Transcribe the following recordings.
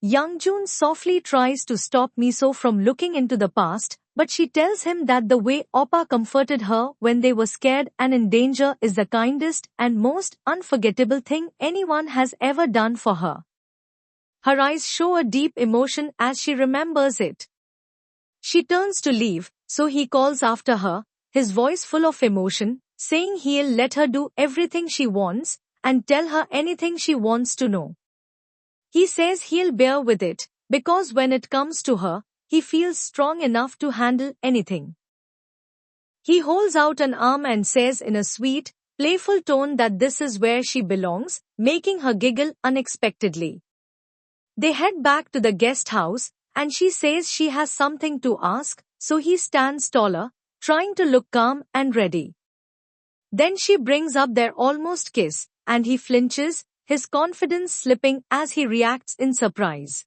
Young-joon softly tries to stop Miso from looking into the past, but she tells him that the way Oppa comforted her when they were scared and in danger is the kindest and most unforgettable thing anyone has ever done for her. Her eyes show a deep emotion as she remembers it. She turns to leave, so he calls after her, his voice full of emotion, saying he'll let her do everything she wants and tell her anything she wants to know. He says he'll bear with it, because when it comes to her, he feels strong enough to handle anything. He holds out an arm and says in a sweet, playful tone that this is where she belongs, making her giggle unexpectedly. They head back to the guest house, and she says she has something to ask, so he stands taller, trying to look calm and ready. Then she brings up their almost kiss, and he flinches, his confidence slipping as he reacts in surprise.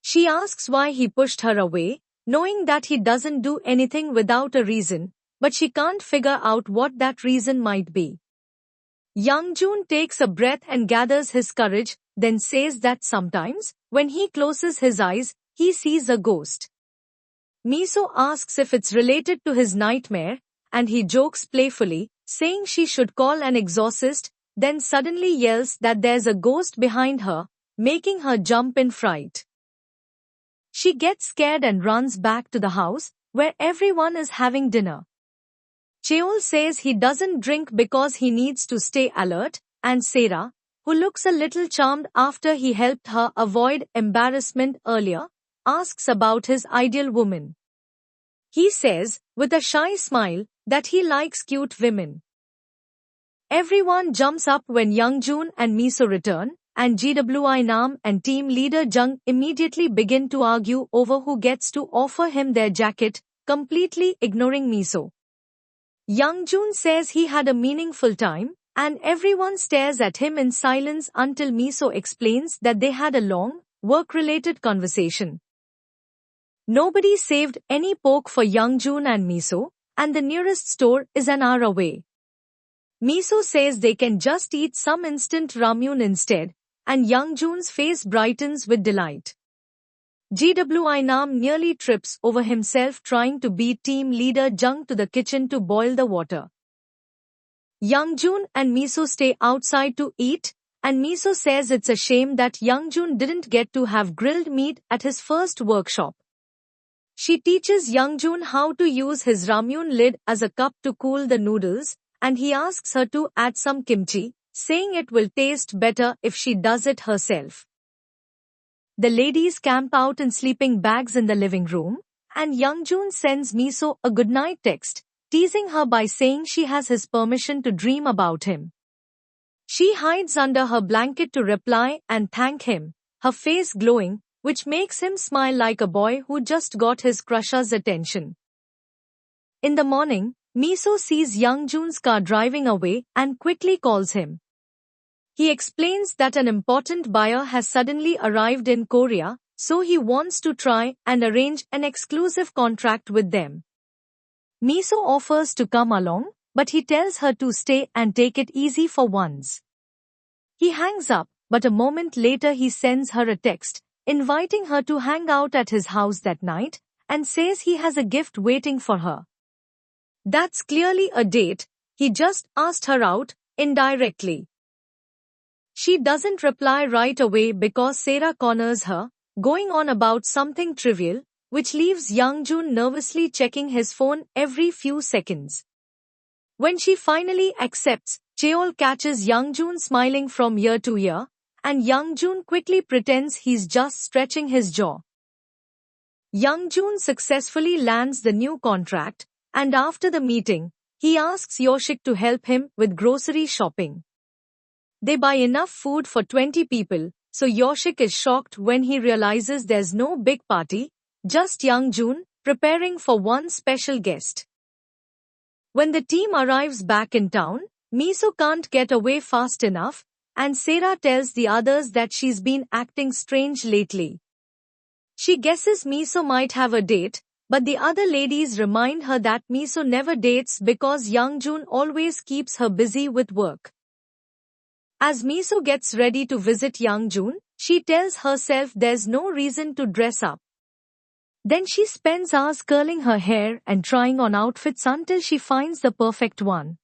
She asks why he pushed her away, knowing that he doesn't do anything without a reason, but she can't figure out what that reason might be. Young-joon takes a breath and gathers his courage, then says that sometimes, when he closes his eyes, he sees a ghost. Miso asks if it's related to his nightmare, and he jokes playfully, saying she should call an exorcist, then suddenly yells that there's a ghost behind her, making her jump in fright. She gets scared and runs back to the house, where everyone is having dinner. Cheol says he doesn't drink because he needs to stay alert, and Sarah, who looks a little charmed after he helped her avoid embarrassment earlier, asks about his ideal woman. He says, with a shy smile, that he likes cute women. Everyone jumps up when Young-joon and Miso return, and GWI Nam and team leader Jung immediately begin to argue over who gets to offer him their jacket, completely ignoring Miso. Young-joon says he had a meaningful time, and everyone stares at him in silence until Miso explains that they had a long, work-related conversation. Nobody saved any pork for Young-joon and Miso, and the nearest store is an hour away. Miso says they can just eat some instant ramyun instead, and Young-joon's face brightens with delight. GWI Nam nearly trips over himself trying to beat team leader Jung to the kitchen to boil the water. Young-joon and Miso stay outside to eat, and Miso says it's a shame that Young-joon didn't get to have grilled meat at his first workshop. She teaches Young-joon how to use his ramyun lid as a cup to cool the noodles, and he asks her to add some kimchi, saying it will taste better if she does it herself. The ladies camp out in sleeping bags in the living room, and Young-joon sends Miso a goodnight text, teasing her by saying she has his permission to dream about him. She hides under her blanket to reply and thank him, her face glowing, which makes him smile like a boy who just got his crush's attention. In the morning, Miso sees Young-joon's car driving away and quickly calls him. He explains that an important buyer has suddenly arrived in Korea, so he wants to try and arrange an exclusive contract with them. Miso offers to come along, but he tells her to stay and take it easy for once. He hangs up, but a moment later he sends her a text, inviting her to hang out at his house that night, and says he has a gift waiting for her. That's clearly a date, he just asked her out, indirectly. She doesn't reply right away because Sarah corners her, going on about something trivial, which leaves Young-joon nervously checking his phone every few seconds. When she finally accepts, Cheol catches Young-joon smiling from ear to ear, and Young-joon quickly pretends he's just stretching his jaw. Young-joon successfully lands the new contract, and after the meeting, he asks Yoshik to help him with grocery shopping. They buy enough food for 20 people, so Yoshik is shocked when he realizes there's no big party, just Young-joon, preparing for one special guest. When the team arrives back in town, Miso can't get away fast enough, and Sarah tells the others that she's been acting strange lately. She guesses Miso might have a date, but the other ladies remind her that Miso never dates because Young-joon always keeps her busy with work. As Miso gets ready to visit Young-joon, She tells herself there's no reason to dress up. Then she spends hours curling her hair and trying on outfits until she finds the perfect one.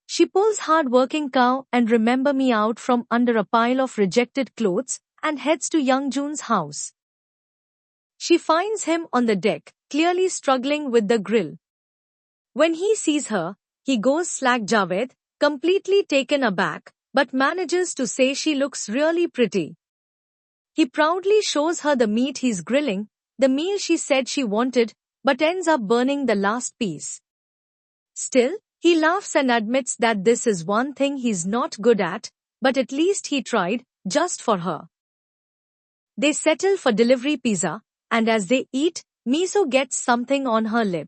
She pulls hard-working cow and Remember Me out from under a pile of rejected clothes and heads to Young-joon's house. She finds him on the deck, clearly struggling with the grill. When he sees her, he goes slack Javed, completely taken aback, but manages to say she looks really pretty. He proudly shows her the meat he's grilling, the meal she said she wanted, but ends up burning the last piece. Still, he laughs and admits that this is one thing he's not good at, but at least he tried, just for her. They settle for delivery pizza, and as they eat, Miso gets something on her lip.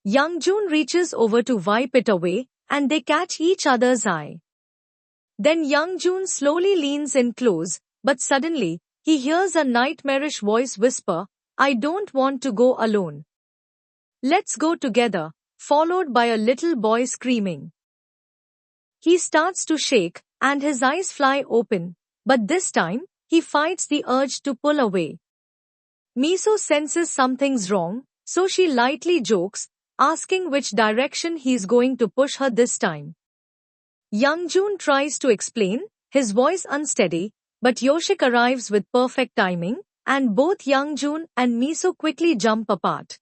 Young-joon reaches over to wipe it away, and they catch each other's eye. Then Young-joon slowly leans in close, but suddenly, he hears a nightmarish voice whisper, "I don't want to go alone. Let's go together," followed by a little boy screaming. He starts to shake, and his eyes fly open, but this time, he fights the urge to pull away. Miso senses something's wrong, so she lightly jokes, asking which direction he's going to push her this time. Young-joon tries to explain, his voice unsteady, but Yoshik arrives with perfect timing, and both Young-joon and Miso quickly jump apart.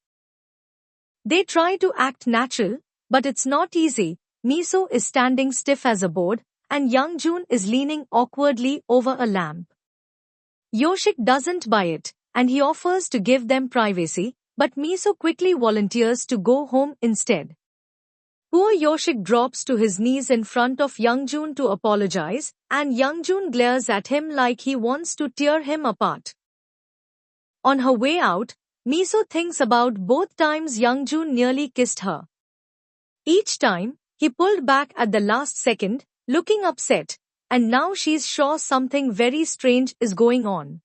They try to act natural, but it's not easy. Miso is standing stiff as a board, and Young-joon is leaning awkwardly over a lamp. Yoshik doesn't buy it, and he offers to give them privacy, but Miso quickly volunteers to go home instead. Poor Yoshik drops to his knees in front of Young-joon to apologize, and Young-joon glares at him like he wants to tear him apart. On her way out, Miso thinks about both times Young-joon nearly kissed her. Each time, he pulled back at the last second, looking upset, and now she's sure something very strange is going on.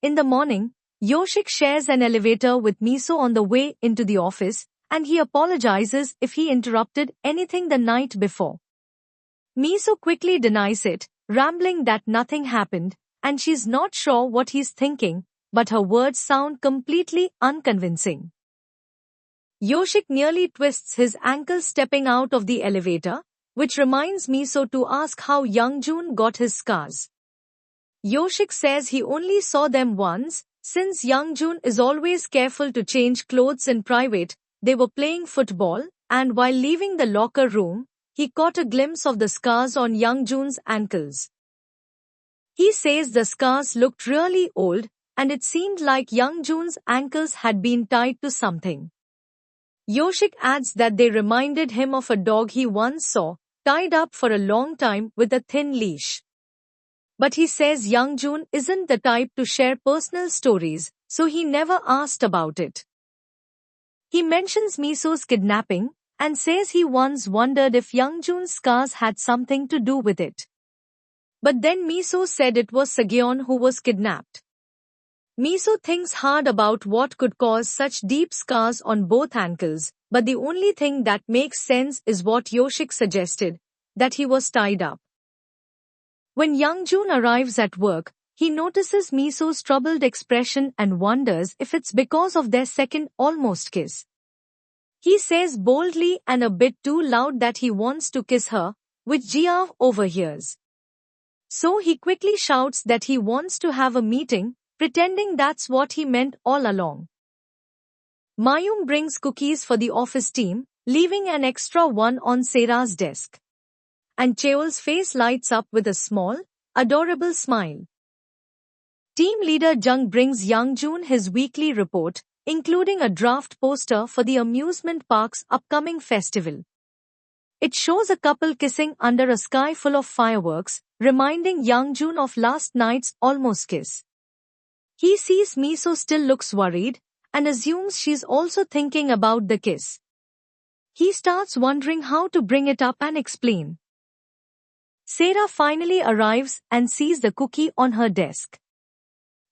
In the morning, Yoshik shares an elevator with Miso on the way into the office, and he apologizes if he interrupted anything the night before. Miso quickly denies it, rambling that nothing happened, and she's not sure what he's thinking, but her words sound completely unconvincing. Yoshik nearly twists his ankle stepping out of the elevator, which reminds Miso to ask how Young-joon got his scars. Yoshik says he only saw them once, since Young-joon is always careful to change clothes in private. They were playing football, and while leaving the locker room, he caught a glimpse of the scars on Young-joon's ankles. He says the scars looked really old, and it seemed like Young-joon's ankles had been tied to something. Yoshik adds that they reminded him of a dog he once saw, tied up for a long time with a thin leash. But he says Young-joon isn't the type to share personal stories, so he never asked about it. He mentions Miso's kidnapping, and says he once wondered if Young-joon's scars had something to do with it. But then Miso said it was Sageon who was kidnapped. Miso thinks hard about what could cause such deep scars on both ankles, but the only thing that makes sense is what Yoshik suggested, that he was tied up. When Young-joon arrives at work, he notices Miso's troubled expression and wonders if it's because of their second almost kiss. He says boldly and a bit too loud that he wants to kiss her, which Jia overhears. So he quickly shouts that he wants to have a meeting, pretending that's what he meant all along. Mayum brings cookies for the office team, leaving an extra one on Sarah's desk. And Cheol's face lights up with a small, adorable smile. Team leader Jung brings Young-joon his weekly report, including a draft poster for the amusement park's upcoming festival. It shows a couple kissing under a sky full of fireworks, reminding Young-joon of last night's almost kiss. He sees Miso still looks worried, and assumes she's also thinking about the kiss. He starts wondering how to bring it up and explain. Sarah finally arrives and sees the cookie on her desk.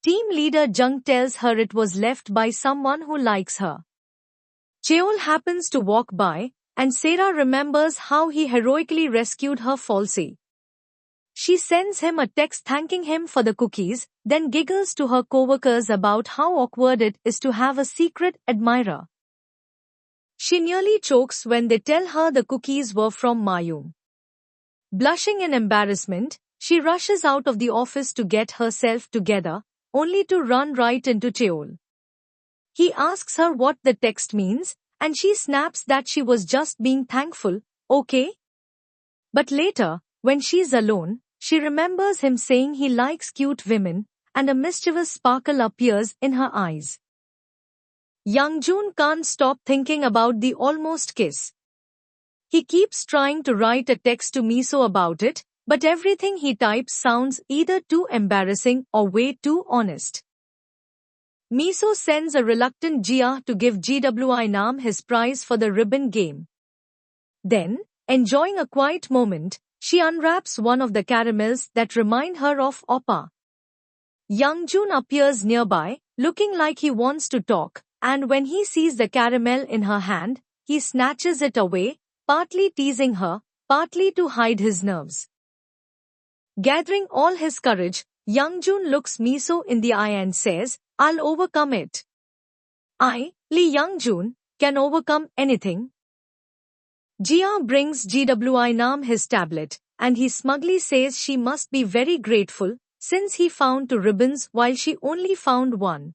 Team leader Jung tells her it was left by someone who likes her. Cheol happens to walk by, and Sarah remembers how he heroically rescued her falsely. She sends him a text thanking him for the cookies, then giggles to her coworkers about how awkward it is to have a secret admirer. She nearly chokes when they tell her the cookies were from Mayum. Blushing in embarrassment, she rushes out of the office to get herself together, only to run right into Cheol. He asks her what the text means, and she snaps that she was just being thankful, okay? But later, when she's alone, she remembers him saying he likes cute women, and a mischievous sparkle appears in her eyes. Young-joon can't stop thinking about the almost kiss. He keeps trying to write a text to Miso about it, but everything he types sounds either too embarrassing or way too honest. Miso sends a reluctant Jia to give Nam his prize for the ribbon game. Then, enjoying a quiet moment, she unwraps one of the caramels that remind her of Oppa. Young-joon appears nearby, looking like he wants to talk, and when he sees the caramel in her hand, he snatches it away, partly teasing her, partly to hide his nerves. Gathering all his courage, Young-joon looks Miso in the eye and says, "I'll overcome it. I, Lee Young-joon, can overcome anything." Jia brings Nam his tablet, and he smugly says she must be very grateful, since he found 2 ribbons while she only found 1.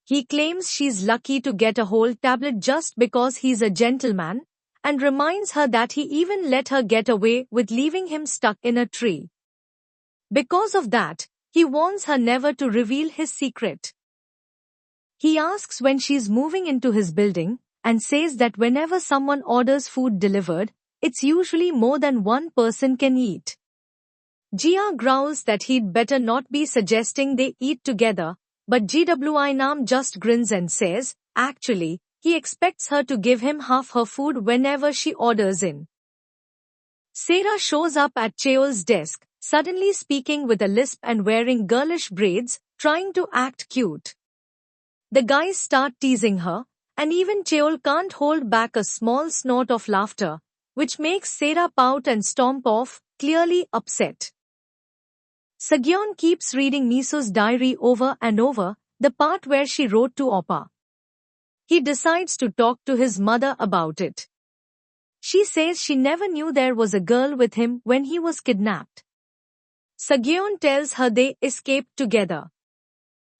He claims she's lucky to get a whole tablet just because he's a gentleman, and reminds her that he even let her get away with leaving him stuck in a tree. Because of that, he warns her never to reveal his secret. He asks when she's moving into his building, and says that whenever someone orders food delivered, it's usually more than one person can eat. Jia growls that he'd better not be suggesting they eat together, but Nam just grins and says, actually, he expects her to give him half her food whenever she orders in. Sarah shows up at Cheol's desk, suddenly speaking with a lisp and wearing girlish braids, trying to act cute. The guys start teasing her, and even Cheol can't hold back a small snort of laughter, which makes Sarah pout and stomp off, clearly upset. Sagyeon keeps reading Miso's diary over and over, the part where she wrote to Oppa. He decides to talk to his mother about it. She says she never knew there was a girl with him when he was kidnapped. Sagyeon tells her they escaped together.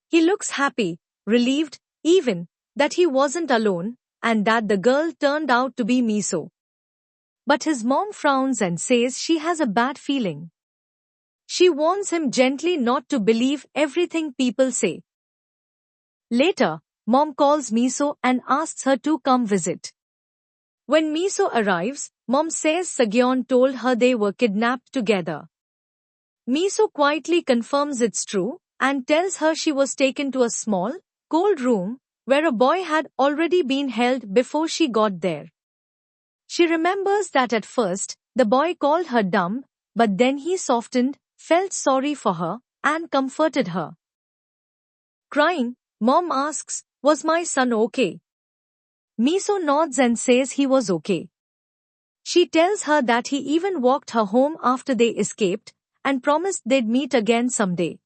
He looks happy, relieved, even, that he wasn't alone, and that the girl turned out to be Miso. But his mom frowns and says she has a bad feeling. She warns him gently not to believe everything people say. Later, Mom calls Miso and asks her to come visit. When Miso arrives, Mom says Sagyeon told her they were kidnapped together. Miso quietly confirms it's true, and tells her she was taken to a small, cold room, where a boy had already been held before she got there. She remembers that at first, the boy called her dumb, but then he softened, felt sorry for her, and comforted her. Crying, Mom asks, "Was my son okay?" Miso nods and says he was okay. She tells her that he even walked her home after they escaped, and promised they'd meet again someday.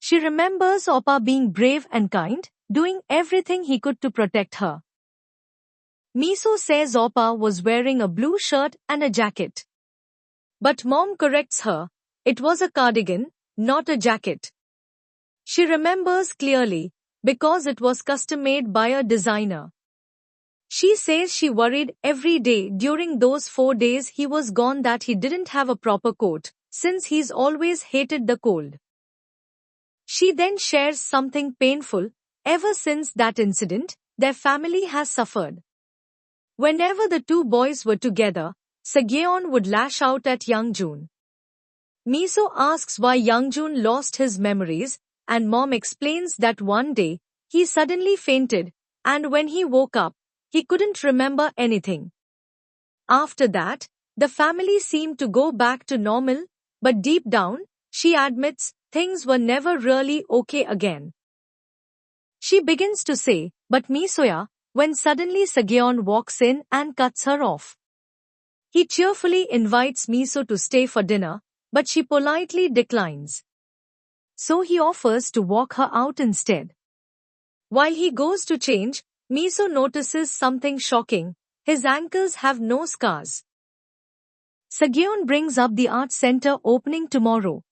She remembers Oppa being brave and kind, doing everything he could to protect her. Miso says Oppa was wearing a blue shirt and a jacket. But Mom corrects her, it was a cardigan, not a jacket. She remembers clearly, because it was custom-made by a designer. She says she worried every day during those 4 days he was gone that he didn't have a proper coat, since he's always hated the cold. She then shares something painful. Ever since that incident, their family has suffered. Whenever the 2 boys were together, Sagyeon would lash out at Young-joon. Miso asks why Young-joon lost his memories, and Mom explains that one day, he suddenly fainted, and when he woke up, he couldn't remember anything. After that, the family seemed to go back to normal, but deep down, she admits, things were never really okay again. She begins to say, "But Misoya," when suddenly Sagyeon walks in and cuts her off. He cheerfully invites Miso to stay for dinner, but she politely declines. So he offers to walk her out instead. While he goes to change, Miso notices something shocking. His ankles have no scars. Sageon brings up the art center opening tomorrow.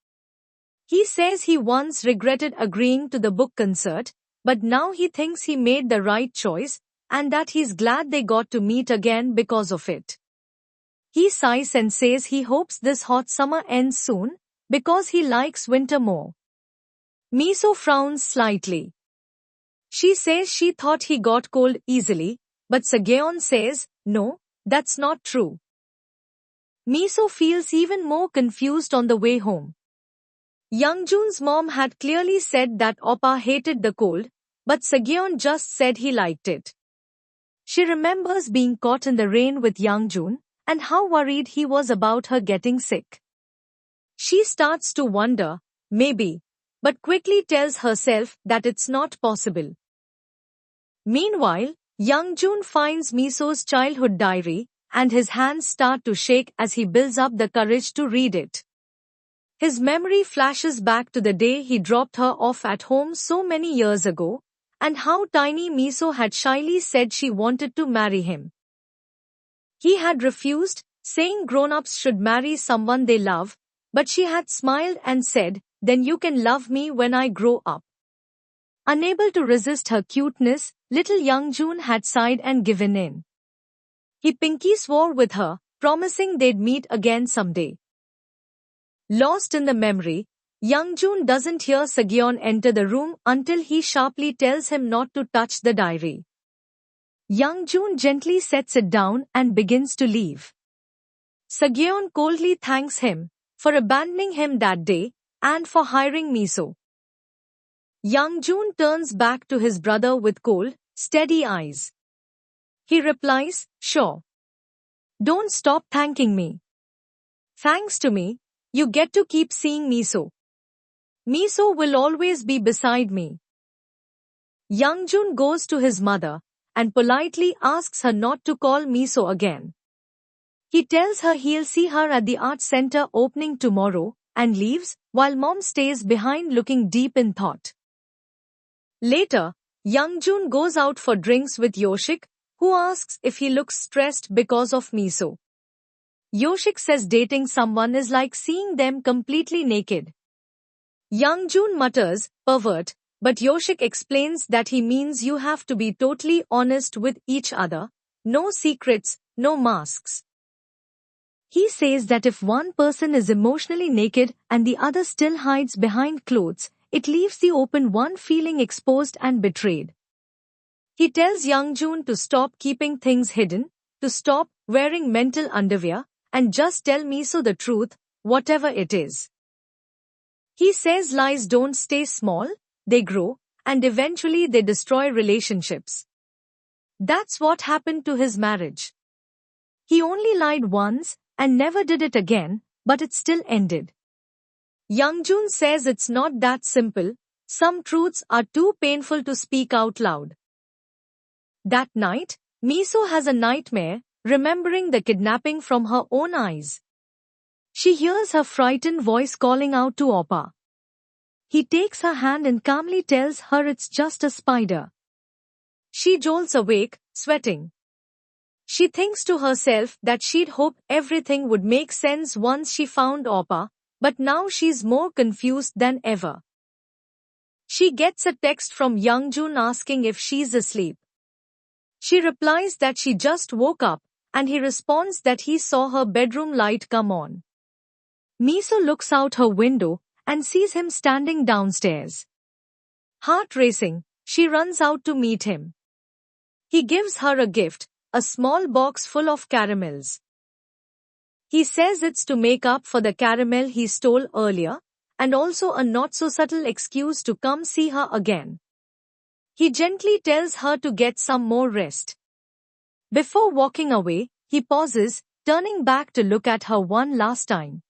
He says he once regretted agreeing to the book concert, but now he thinks he made the right choice, and that he's glad they got to meet again because of it. He sighs and says he hopes this hot summer ends soon, because he likes winter more. Miso frowns slightly. She says she thought he got cold easily, but Sageon says, no, that's not true. Miso feels even more confused on the way home. Young-joon's mom had clearly said that Oppa hated the cold, but Sageon just said he liked it. She remembers being caught in the rain with Young-joon, and how worried he was about her getting sick. She starts to wonder, maybe, but quickly tells herself that it's not possible. Meanwhile, Young-joon finds Miso's childhood diary, and his hands start to shake as he builds up the courage to read it. His memory flashes back to the day he dropped her off at home so many years ago, and how tiny Miso had shyly said she wanted to marry him. He had refused, saying grown-ups should marry someone they love, but she had smiled and said, then you can love me when I grow up. Unable to resist her cuteness, little Young-joon had sighed and given in. He pinky swore with her, promising they'd meet again someday. Lost in the memory, Young-joon doesn't hear Sageon enter the room until he sharply tells him not to touch the diary. Young-joon gently sets it down and begins to leave. Sageon coldly thanks him for abandoning him that day and for hiring Miso. Young-joon turns back to his brother with cold, steady eyes. He replies, sure. Don't stop thanking me. Thanks to me, you get to keep seeing Miso. Miso will always be beside me. Young-joon goes to his mother and politely asks her not to call Miso again. He tells her he'll see her at the art center opening tomorrow and leaves, while mom stays behind looking deep in thought. Later, Young-joon goes out for drinks with Yoshik, who asks if he looks stressed because of Miso. Yoshik says dating someone is like seeing them completely naked. Young-joon mutters, pervert, but Yoshik explains that he means you have to be totally honest with each other, no secrets, no masks. He says that if one person is emotionally naked and the other still hides behind clothes, it leaves the open one feeling exposed and betrayed. He tells Young-joon to stop keeping things hidden, to stop wearing mental underwear, and just tell Miso the truth, whatever it is. He says lies don't stay small, they grow, and eventually they destroy relationships. That's what happened to his marriage. He only lied once and never did it again, but it still ended. Young-joon says it's not that simple, some truths are too painful to speak out loud. That night, Miso has a nightmare, remembering the kidnapping from her own eyes. She hears her frightened voice calling out to Oppa. He takes her hand and calmly tells her it's just a spider. She jolts awake, sweating. She thinks to herself that she'd hoped everything would make sense once she found Oppa, but now she's more confused than ever. She gets a text from Young-joon asking if she's asleep. She replies that she just woke up, and he responds that he saw her bedroom light come on. Miso looks out her window and sees him standing downstairs. Heart racing, she runs out to meet him. He gives her a gift, a small box full of caramels. He says it's to make up for the caramel he stole earlier, and also a not-so-subtle excuse to come see her again. He gently tells her to get some more rest. Before walking away, he pauses, turning back to look at her one last time.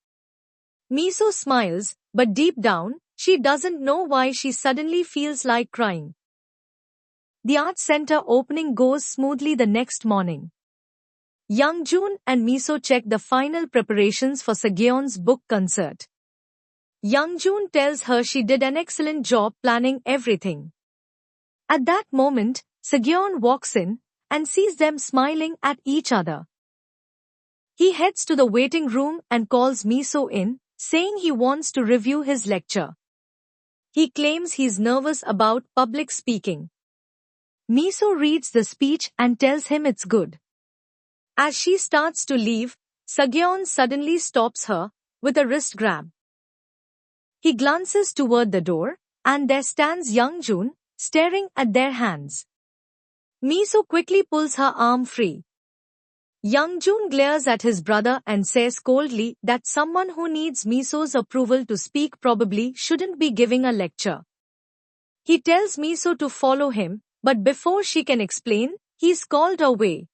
Miso smiles, but deep down, she doesn't know why she suddenly feels like crying. The art center opening goes smoothly the next morning. Young-joon and Miso check the final preparations for Seogyeon's book concert. Young-joon tells her she did an excellent job planning everything. At that moment, Seogyeon walks in and sees them smiling at each other. He heads to the waiting room and calls Miso in, saying he wants to review his lecture. He claims he's nervous about public speaking. Miso reads the speech and tells him it's good. As she starts to leave, Seogyeon suddenly stops her with a wrist grab. He glances toward the door, and there stands Young-joon, staring at their hands. Miso quickly pulls her arm free. Young-joon glares at his brother and says coldly that someone who needs Miso's approval to speak probably shouldn't be giving a lecture. He tells Miso to follow him, but before she can explain, he's called away.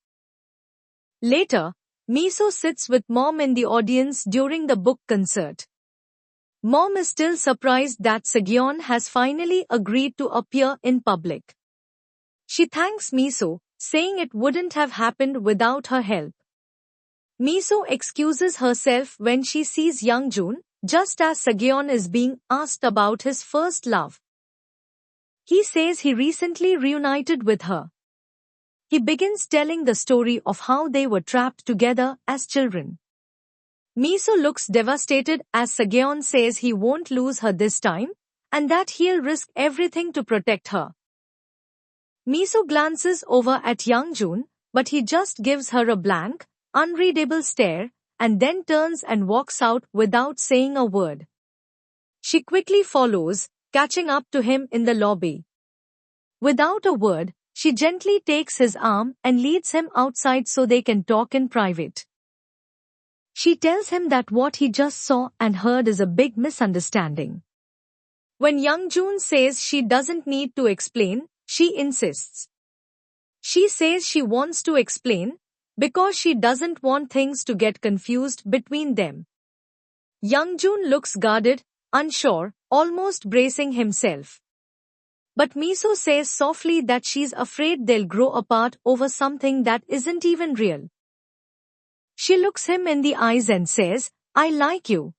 Later, Miso sits with Mom in the audience during the book concert. Mom is still surprised that Seogyeon has finally agreed to appear in public. She thanks Miso, saying it wouldn't have happened without her help. Miso excuses herself when she sees Young-joon, just as Seogyeon is being asked about his first love. He says he recently reunited with her. He begins telling the story of how they were trapped together as children. Miso looks devastated as Seogyeon says he won't lose her this time, and that he'll risk everything to protect her. Miso glances over at Young-joon, but he just gives her a blank, unreadable stare, and then turns and walks out without saying a word. She quickly follows, catching up to him in the lobby. Without a word, she gently takes his arm and leads him outside so they can talk in private. She tells him that what he just saw and heard is a big misunderstanding. When Young-joon says she doesn't need to explain, she insists. She says she wants to explain because she doesn't want things to get confused between them. Young-joon looks guarded, unsure, almost bracing himself. But Miso says softly that she's afraid they'll grow apart over something that isn't even real. She looks him in the eyes and says, "I like you.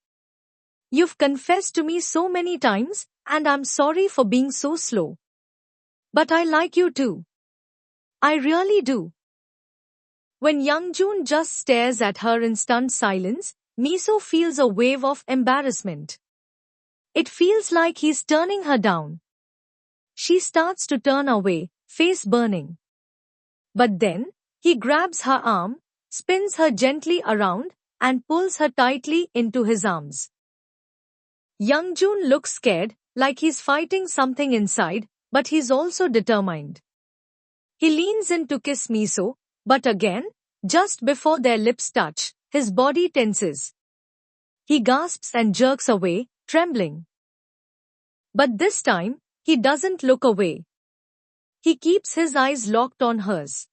You've confessed to me so many times, and I'm sorry for being so slow. But I like you too. I really do." When Young-joon just stares at her in stunned silence, Miso feels a wave of embarrassment. It feels like he's turning her down. She starts to turn away, face burning. But then, he grabs her arm, spins her gently around, and pulls her tightly into his arms. Young-joon looks scared, like he's fighting something inside, but he's also determined. He leans in to kiss Miso, but again, just before their lips touch, his body tenses. He gasps and jerks away, trembling. But this time, he doesn't look away. He keeps his eyes locked on hers.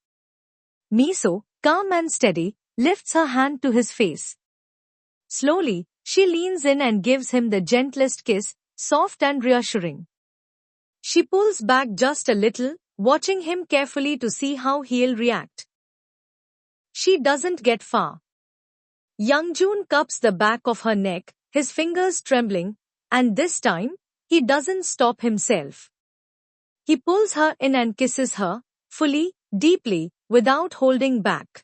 Miso, calm and steady, lifts her hand to his face. Slowly, she leans in and gives him the gentlest kiss, soft and reassuring. She pulls back just a little, watching him carefully to see how he'll react. She doesn't get far. Young-joon cups the back of her neck, his fingers trembling, and this time, he doesn't stop himself. He pulls her in and kisses her, fully, deeply, without holding back.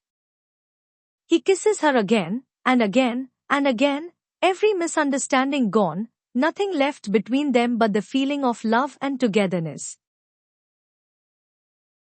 He kisses her again, and again, and again, every misunderstanding gone, nothing left between them but the feeling of love and togetherness.